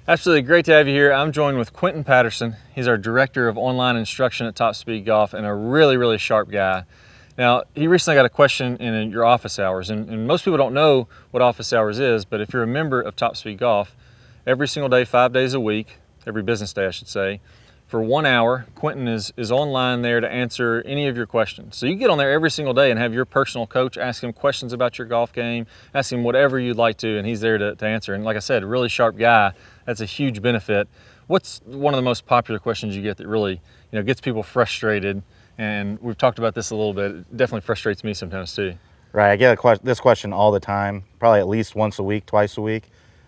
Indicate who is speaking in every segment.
Speaker 1: Absolutely great to have you here. I'm joined with Quentin Patterson. He's our Director of Online Instruction at Top Speed Golf and a really sharp guy. Now, he recently got a question in your office hours, and most people don't know what office hours is, but if you're a member of Top Speed Golf, every single day, 5 days a week, every business day I should say, for 1 hour, Quentin is online there to answer any of your questions. So you get on there every single day and have your personal coach ask him questions about your golf game, ask him whatever you'd like to, and he's there to answer. And like I said, a really sharp guy. That's a huge benefit. What's one of the most popular questions you get that really, gets people frustrated? And we've talked about this a little bit. It definitely frustrates me sometimes too.
Speaker 2: Right, I get this question all the time, probably at least once a week, twice a week.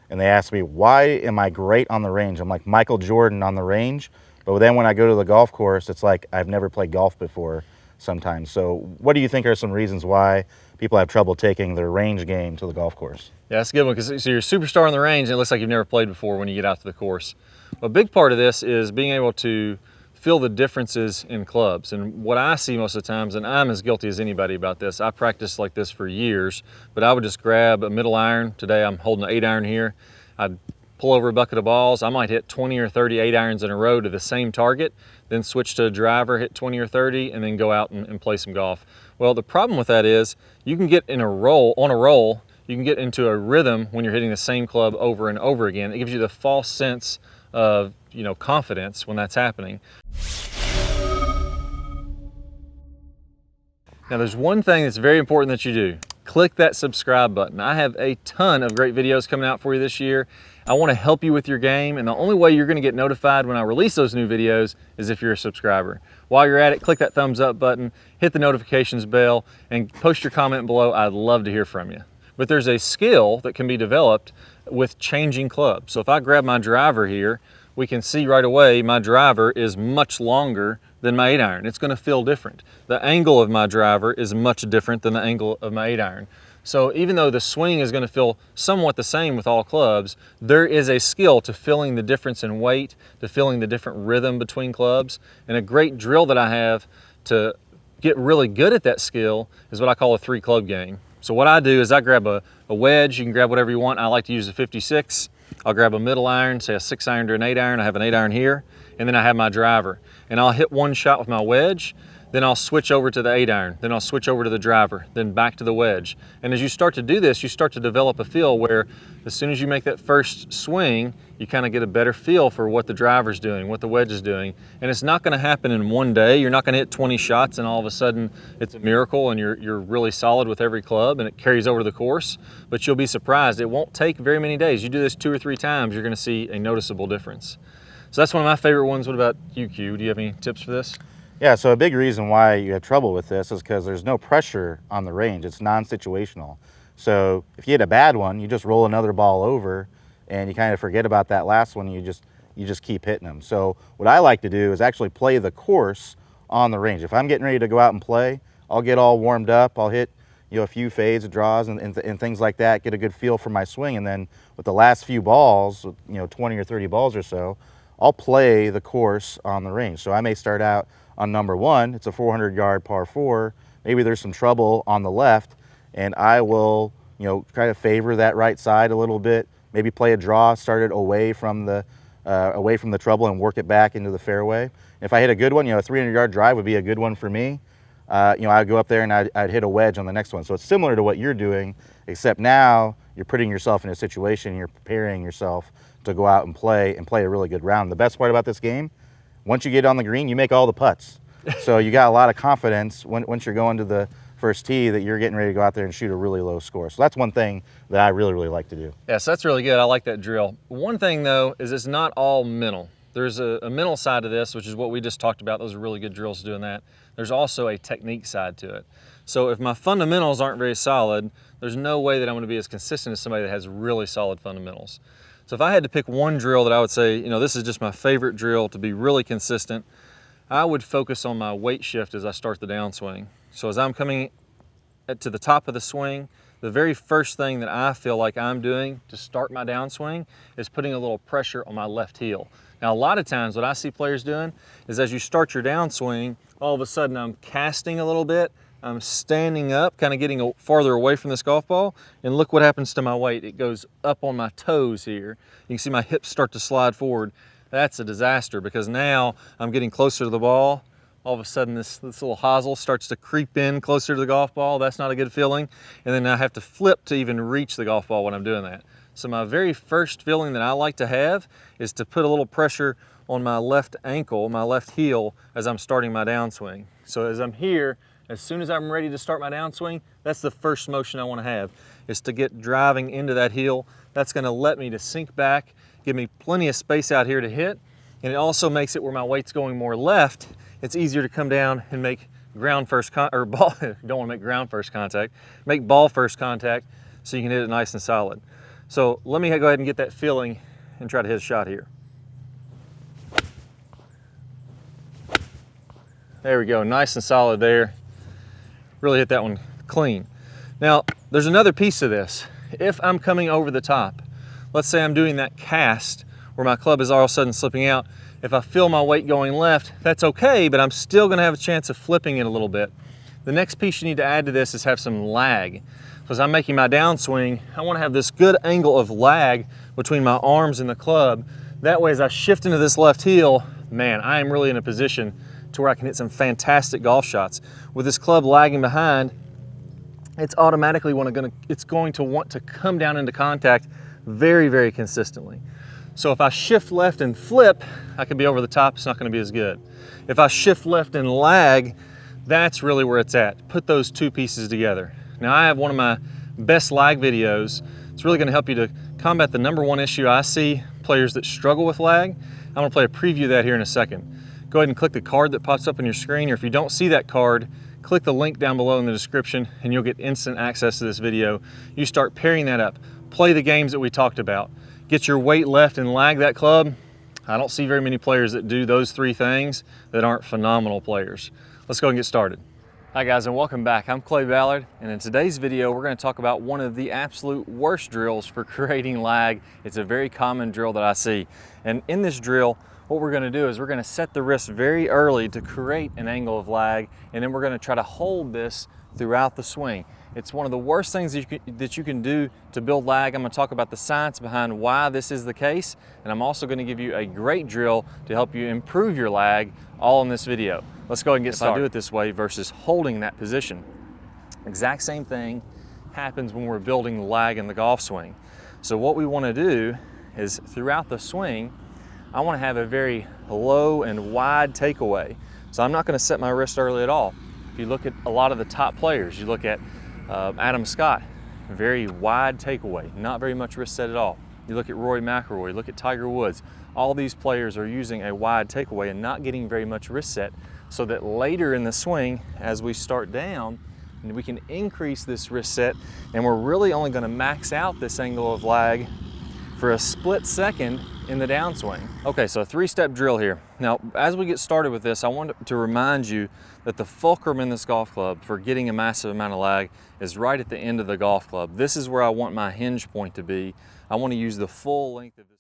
Speaker 2: And they ask me, why am I great on the range? I'm like Michael Jordan on the range. But then when I go to the golf course, it's like I've never played golf before sometimes. So what do you think are some reasons why people have trouble taking their range game to the golf course?
Speaker 1: Yeah, that's a good one, because so you're a superstar on the range and it looks like you've never played before when you get out to the course. A big part of this is being able to feel the differences in clubs. And what I see most of the times, and I'm as guilty as anybody about this, I practiced like this for years, but I would just grab a middle iron. Today I'm holding an 8-iron here. I'd pull over a bucket of balls. I might hit 20 or 30 8-irons in a row to the same target, then switch to a driver, hit 20 or 30, and then go out and play some golf. Well, the problem with that is you can get on a roll, you can get into a rhythm when you're hitting the same club over and over again. It gives you the false sense of, confidence when that's happening. Now, there's one thing that's very important that you do. Click that subscribe button. I have a ton of great videos coming out for you this year. I want to help you with your game, and the only way you're going to get notified when I release those new videos is if you're a subscriber. While you're at it, click that thumbs up button, hit the notifications bell, and post your comment below. I'd love to hear from you. But there's a skill that can be developed with changing clubs. So if I grab my driver here, we can see right away my driver is much longer than my 8-iron. It's going to feel different. The angle of my driver is much different than the angle of my 8-iron. So even though the swing is going to feel somewhat the same with all clubs, there is a skill to feeling the difference in weight, to feeling the different rhythm between clubs. And a great drill that I have to get really good at that skill is what I call a 3-club game. So what I do is I grab a wedge. You can grab whatever you want. I like to use a 56. I'll grab a middle iron, say a 6-iron to an 8-iron. I have an 8-iron here, and then I have my driver. And I'll hit one shot with my wedge, then I'll switch over to the 8-iron, then I'll switch over to the driver, then back to the wedge. And as you start to do this, you start to develop a feel where as soon as you make that first swing, you kind of get a better feel for what the driver's doing, what the wedge is doing. And it's not going to happen in one day. You're not going to hit 20 shots and all of a sudden it's a miracle and you're really solid with every club and it carries over to the course. But you'll be surprised. It won't take very many days. You do this 2 or 3 times, you're going to see a noticeable difference. So that's one of my favorite ones. What about you, Q? Do you have any tips for this?
Speaker 2: Yeah, so a big reason why you have trouble with this is because there's no pressure on the range. It's non-situational. So if you hit a bad one, you just roll another ball over and you kind of forget about that last one. You just keep hitting them. So what I like to do is actually play the course on the range. If I'm getting ready to go out and play, I'll get all warmed up. I'll hit a few fades, draws, and things like that, get a good feel for my swing. And then with the last few balls, 20 or 30 balls or so, I'll play the course on the range. So I may start out on number 1, it's a 400-yard par 4. Maybe there's some trouble on the left, and I will, try to favor that right side a little bit. Maybe play a draw, start it away from the trouble, and work it back into the fairway. If I hit a good one, a 300-yard drive would be a good one for me. I'd go up there and I'd hit a wedge on the next one. So it's similar to what you're doing, except now you're putting yourself in a situation, you're preparing yourself to go out and play a really good round. The best part about this game, once you get on the green, you make all the putts. So you got a lot of confidence once you're going to the first tee that you're getting ready to go out there and shoot a really low score. So that's one thing that I really like to do.
Speaker 1: Yeah, so that's really good. I like that drill. One thing though is it's not all mental. There's a mental side to this, which is what we just talked about. Those are really good drills doing that. There's also a technique side to it. So if my fundamentals aren't very solid, there's no way that I'm going to be as consistent as somebody that has really solid fundamentals. So if I had to pick one drill that I would say, this is just my favorite drill to be really consistent, I would focus on my weight shift as I start the downswing. So as I'm coming to the top of the swing, the very first thing that I feel like I'm doing to start my downswing is putting a little pressure on my left heel. Now, a lot of times what I see players doing is as you start your downswing, all of a sudden I'm casting a little bit, I'm standing up, kind of getting farther away from this golf ball, and look what happens to my weight. It goes up on my toes here. You can see my hips start to slide forward. That's a disaster because now I'm getting closer to the ball. All of a sudden this little hosel starts to creep in closer to the golf ball. That's not a good feeling. And then I have to flip to even reach the golf ball when I'm doing that. So my very first feeling that I like to have is to put a little pressure on my left ankle, my left heel, as I'm starting my downswing. So as I'm here, as soon as I'm ready to start my downswing, that's the first motion I want to have, is to get driving into that heel. That's going to let me to sink back, give me plenty of space out here to hit, and it also makes it where my weight's going more left. It's easier to come down and make ground first or ball. You don't want to make ground first contact. Make ball first contact so you can hit it nice and solid. So let me go ahead and get that feeling and try to hit a shot here. There we go, nice and solid there. Really hit that one clean. Now, there's another piece to this. If I'm coming over the top, let's say I'm doing that cast where my club is all of a sudden slipping out. If I feel my weight going left, that's okay, but I'm still gonna have a chance of flipping it a little bit. The next piece you need to add to this is have some lag. Because I'm making my downswing, I wanna have this good angle of lag between my arms and the club. That way, as I shift into this left heel, man, I am really in a position to where I can hit some fantastic golf shots. With this club lagging behind, it's automatically it's going to want to come down into contact very, very consistently. So if I shift left and flip, I can be over the top, it's not gonna be as good. If I shift left and lag, that's really where it's at. Put those two pieces together. Now I have one of my best lag videos. It's really gonna help you to combat the #1 issue I see players that struggle with lag. I'm gonna play a preview of that here in a second. Go ahead and click the card that pops up on your screen, or if you don't see that card, click the link down below in the description and you'll get instant access to this video. You start pairing that up. Play the games that we talked about. Get your weight left and lag that club. I don't see very many players that do those three things that aren't phenomenal players. Let's go and get started. Hi guys, and welcome back. I'm Clay Ballard, and in today's video we're going to talk about one of the absolute worst drills for creating lag. It's a very common drill that I see. And in this drill, what we're going to do is we're going to set the wrist very early to create an angle of lag, and then we're going to try to hold this throughout the swing. It's one of the worst things that you can do to build lag. I'm going to talk about the science behind why this is the case, and I'm also going to give you a great drill to help you improve your lag, all in this video. Let's go ahead and get started. If I do it this way versus holding that position, exact same thing happens when we're building lag in the golf swing. So what we want to do is throughout the swing, I want to have a very low and wide takeaway. So I'm not going to set my wrist early at all. If you look at a lot of the top players, you look at Adam Scott, very wide takeaway, not very much wrist set at all. You look at Rory McIlroy, look at Tiger Woods. All these players are using a wide takeaway and not getting very much wrist set, so that later in the swing, as we start down, we can increase this wrist set, and we're really only going to max out this angle of lag for a split second in the downswing. Okay, so a 3-step drill here. Now, as we get started with this, I want to remind you that the fulcrum in this golf club for getting a massive amount of lag is right at the end of the golf club. This is where I want my hinge point to be. I want to use the full length of this.